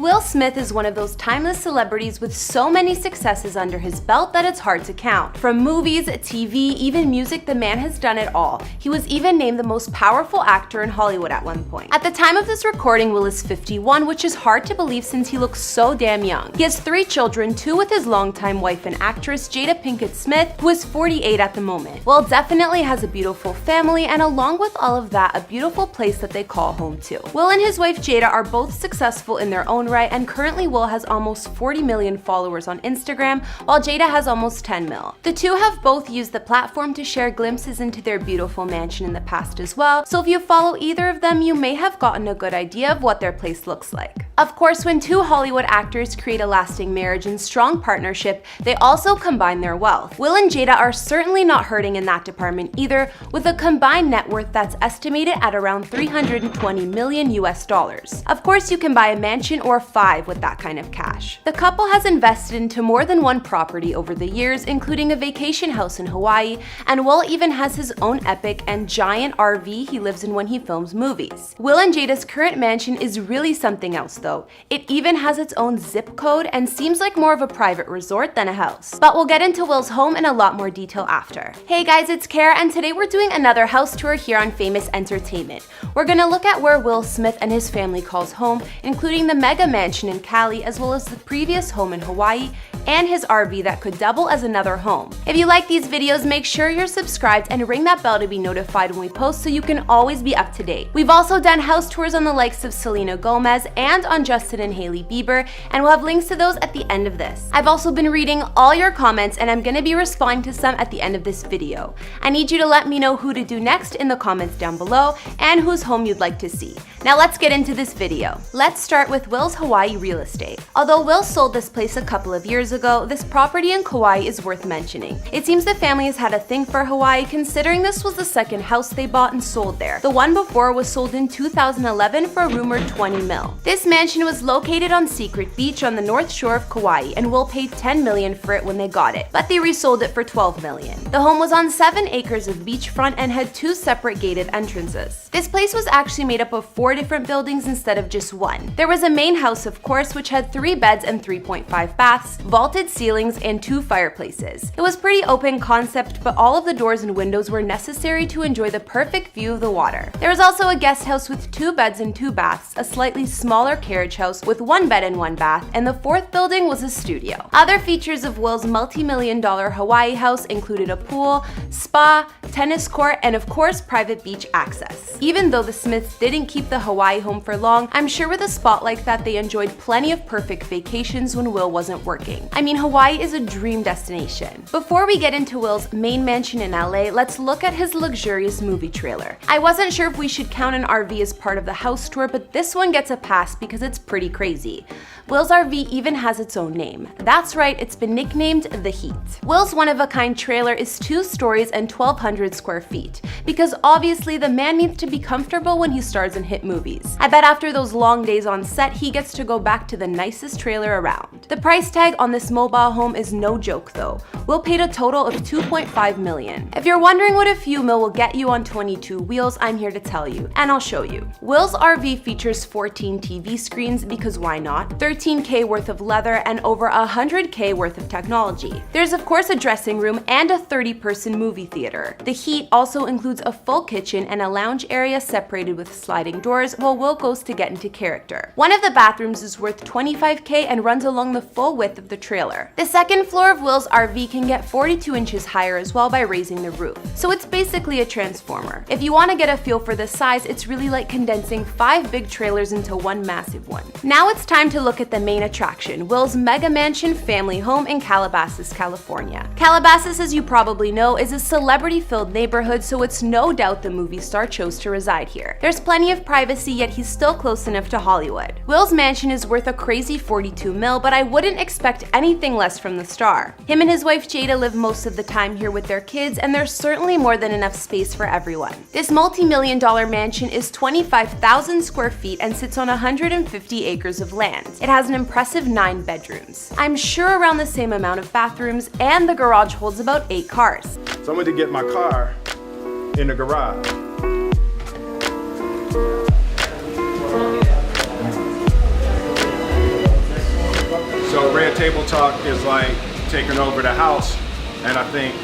Will Smith is one of those timeless celebrities with so many successes under his belt that it's hard to count. From movies, TV, even music, the man has done it all. He was even named the most powerful actor in Hollywood at one point. At the time of this recording, Will is 51, which is hard to believe since he looks so damn young. He has 3 children, 2 with his longtime wife and actress Jada Pinkett Smith, who is 48 at the moment. Will definitely has a beautiful family, and along with all of that, a beautiful place that they call home too. Will and his wife Jada are both successful in their own right, and currently Will has almost 40 million followers on Instagram, while Jada has almost 10 mil. The two have both used the platform to share glimpses into their beautiful mansion in the past as well, so if you follow either of them, you may have gotten a good idea of what their place looks like. Of course, when 2 Hollywood actors create a lasting marriage and strong partnership, they also combine their wealth. Will and Jada are certainly not hurting in that department either, with a combined net worth that's estimated at around $320 million US. Of course, you can buy a mansion or 5 with that kind of cash. The couple has invested into more than one property over the years, including a vacation house in Hawaii, and Will even has his own epic and giant RV he lives in when he films movies. Will and Jada's current mansion is really something else though. It even has its own zip code and seems like more of a private resort than a house. But we'll get into Will's home in a lot more detail after. Hey guys, it's Kara, and today we're doing another house tour here on Famous Entertainment. We're gonna look at where Will Smith and his family calls home, including the mega mansion in Cali, as well as the previous home in Hawaii, and his RV that could double as another home. If you like these videos, make sure you're subscribed and ring that bell to be notified when we post so you can always be up to date. We've also done house tours on the likes of Selena Gomez and on Justin and Hailey Bieber, and we'll have links to those at the end of this. I've also been reading all your comments, and I'm gonna be responding to some at the end of this video. I need you to let me know who to do next in the comments down below and whose home you'd like to see. Now let's get into this video. Let's start with Will's Hawaii real estate. Although Will sold this place a couple of years ago, this property in Kauai is worth mentioning. It seems the family has had a thing for Hawaii, considering this was the second house they bought and sold there. The one before was sold in 2011 for a rumored 20 mil. This mansion was located on Secret Beach on the north shore of Kauai, and Will paid $10 million for it when they got it, but they resold it for $12 million. The home was on 7 acres of beachfront and had 2 separate gated entrances. This place was actually made up of 4 different buildings instead of just 1. There was a main house, of course, which had 3 beds and 3.5 baths, vaulted ceilings, and 2 fireplaces. It was pretty open concept, but all of the doors and windows were necessary to enjoy the perfect view of the water. There was also a guest house with 2 beds and 2 baths, a slightly smaller carriage house with 1 bed and 1 bath, and the 4th building was a studio. Other features of Will's multi-million-dollar Hawaii house included a pool, spa, tennis court, and of course private beach access. Even though the Smiths didn't keep the Hawaii home for long, I'm sure with a spot like that they enjoyed plenty of perfect vacations when Will wasn't working. I mean, Hawaii is a dream destination. Before we get into Will's main mansion in LA, let's look at his luxurious movie trailer. I wasn't sure if we should count an RV as part of the house tour, but this one gets a pass because it's pretty crazy. Will's RV even has its own name. That's right, it's been nicknamed The Heat. Will's one-of-a-kind trailer is 2 stories and 1,200 square feet, because obviously the man needs to be comfortable when he stars in hit movies. I bet after those long days on set, he gets to go back to the nicest trailer around. The price tag on this mobile home is no joke though. Will paid a total of $2.5 million. If you're wondering what a few mil will get you on 22 wheels, I'm here to tell you, and I'll show you. Will's RV features 14 TV screens, because why not? 13K worth of leather and over 100K worth of technology. There's of course a dressing room and a 30-person movie theater. The Heat also includes a full kitchen and a lounge area separated with sliding doors while Will goes to get into character. One of the bathrooms is worth $25K and runs along the full width of the trailer. The second floor of Will's RV can get 42 inches higher as well by raising the roof. So it's basically a transformer. If you want to get a feel for the size, it's really like condensing 5 big trailers into one massive one. Now it's time to look at the main attraction, Will's mega mansion family home in Calabasas, California. Calabasas, as you probably know, is a celebrity-filled neighborhood, so it's no doubt the movie star chose to reside here. There's plenty of privacy, yet he's still close enough to Hollywood. Will's mansion is worth a crazy 42 mil, but I wouldn't expect anything less from the star. Him and his wife Jada live most of the time here with their kids, and there's certainly more than enough space for everyone. This multi-million-dollar mansion is 25,000 square feet and sits on 150 acres of land. It has an impressive 9 bedrooms. I'm sure around the same amount of bathrooms, and the garage holds about 8 cars. So I'm going to get my car in the garage. that table talk is like taking over the house, and I think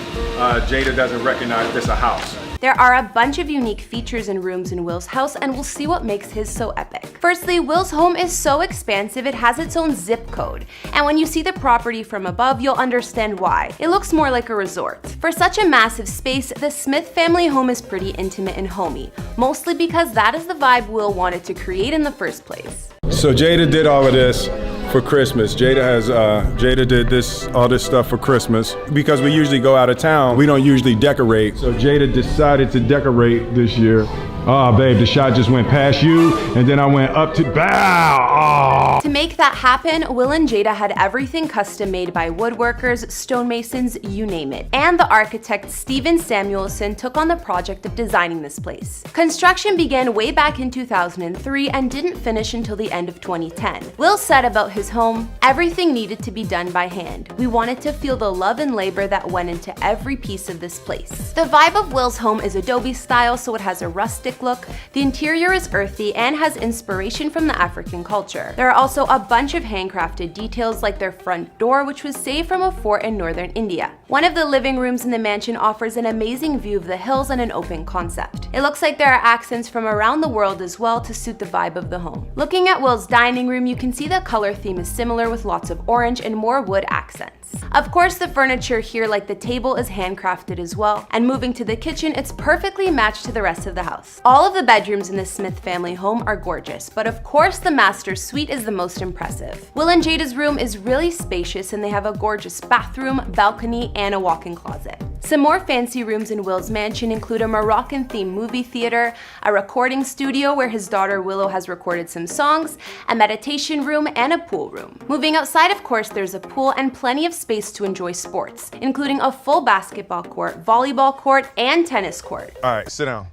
Jada doesn't recognize this a house. There are a bunch of unique features and rooms in Will's house, and we'll see what makes his so epic. Firstly, Will's home is so expansive it has its own zip code, and when you see the property from above, you'll understand why. It looks more like a resort. For such a massive space, the Smith family home is pretty intimate and homey, mostly because that is the vibe Will wanted to create in the first place. So Jada did all of this for Christmas. Jada did all this stuff for Christmas. Because we usually go out of town, we don't usually decorate. So Jada decided to decorate this year. Oh, babe, the shot just went past you, and then I went up to bow. Oh. To make that happen, Will and Jada had everything custom made by woodworkers, stonemasons, you name it. And the architect Steven Samuelson took on the project of designing this place. Construction began way back in 2003 and didn't finish until the end of 2010. Will said about his home, everything needed to be done by hand. We wanted to feel the love and labor that went into every piece of this place. The vibe of Will's home is Adobe style, so it has a rustic look. The interior is earthy and has inspiration from the African culture. There are also a bunch of handcrafted details like their front door, which was saved from a fort in northern India. One of the living rooms in the mansion offers an amazing view of the hills and an open concept. It looks like there are accents from around the world as well to suit the vibe of the home. Looking at Will's dining room, you can see the color theme is similar with lots of orange and more wood accents. Of course, the furniture here, like the table, is handcrafted as well, and moving to the kitchen, it's perfectly matched to the rest of the house. All of the bedrooms in the Smith family home are gorgeous, but of course the master suite is the most impressive. Will and Jada's room is really spacious, and they have a gorgeous bathroom, balcony, and a walk-in closet. Some more fancy rooms in Will's mansion include a Moroccan-themed movie theater, a recording studio where his daughter Willow has recorded some songs, a meditation room, and a pool room. Moving outside, of course, there's a pool and plenty of space to enjoy sports, including a full basketball court, volleyball court, and tennis court. All right, sit down.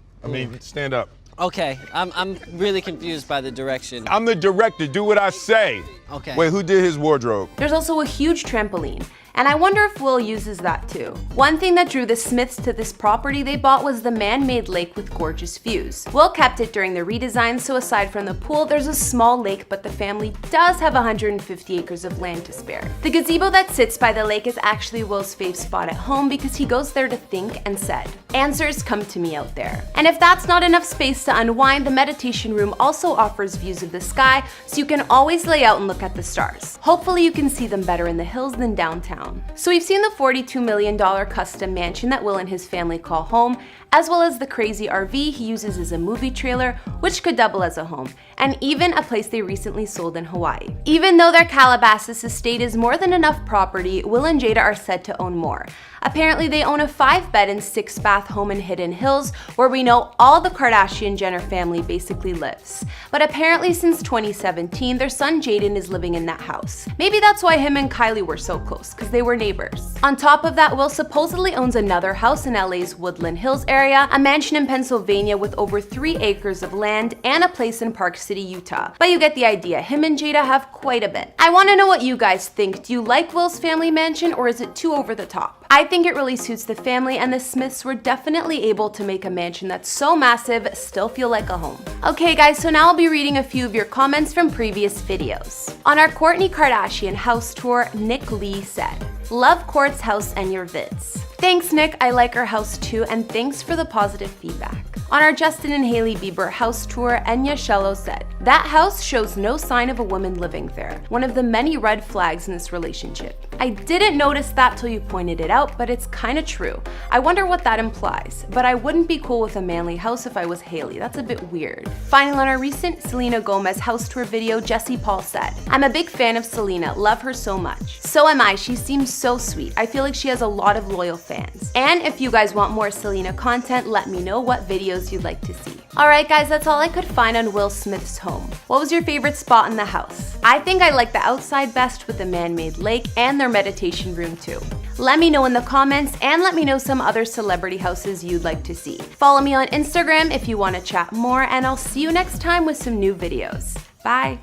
Stand up. Okay, I'm really confused by the direction. I'm the director, do what I say. Okay. Wait, who did his wardrobe? There's also a huge trampoline, and I wonder if Will uses that too. One thing that drew the Smiths to this property they bought was the man-made lake with gorgeous views. Will kept it during the redesign, so aside from the pool, there's a small lake, but the family does have 150 acres of land to spare. The gazebo that sits by the lake is actually Will's fave spot at home because he goes there to think and said, "Answers come to me out there." And if that's not enough space to unwind, the meditation room also offers views of the sky, so you can always lay out and look at the stars. Hopefully you can see them better in the hills than downtown. So we've seen the $42 million custom mansion that Will and his family call home, as well as the crazy RV he uses as a movie trailer, which could double as a home, and even a place they recently sold in Hawaii. Even though their Calabasas estate is more than enough property, Will and Jada are said to own more. Apparently they own a 5-bed and 6-bath home in Hidden Hills, where we know all the Kardashian-Jenner family basically lives. But apparently since 2017, their son Jaden is living in that house. Maybe that's why him and Kylie were so close, because they were neighbors. On top of that, Will supposedly owns another house in LA's Woodland Hills area, a mansion in Pennsylvania with over 3 acres of land, and a place in Park City, Utah. But you get the idea, him and Jada have quite a bit. I want to know what you guys think. Do you like Will's family mansion, or is it too over the top? I think it really suits the family, and the Smiths were definitely able to make a mansion that's so massive still feel like a home. Okay guys, so now I'll be reading a few of your comments from previous videos. On our Kourtney Kardashian house tour, Nick Lee said, "Love Kourt's house and your vids." Thanks Nick, I like her house too, and thanks for the positive feedback. On our Justin and Hailey Bieber house tour, Enya Shello said, "That house shows no sign of a woman living there. One of the many red flags in this relationship. I didn't notice that till you pointed it out, but it's kinda true. I wonder what that implies, but I wouldn't be cool with a manly house if I was Hailey. That's a bit weird." Finally, on our recent Selena Gomez house tour video, Jesse Paul said, "I'm a big fan of Selena, love her so much." So am I, she seems so sweet. I feel like she has a lot of loyal fans. And if you guys want more Selena content, let me know what videos you'd like to see. Alright guys, that's all I could find on Will Smith's home. What was your favorite spot in the house? I think I like the outside best with the man-made lake and their meditation room too. Let me know in the comments, and let me know some other celebrity houses you'd like to see. Follow me on Instagram if you want to chat more, and I'll see you next time with some new videos. Bye!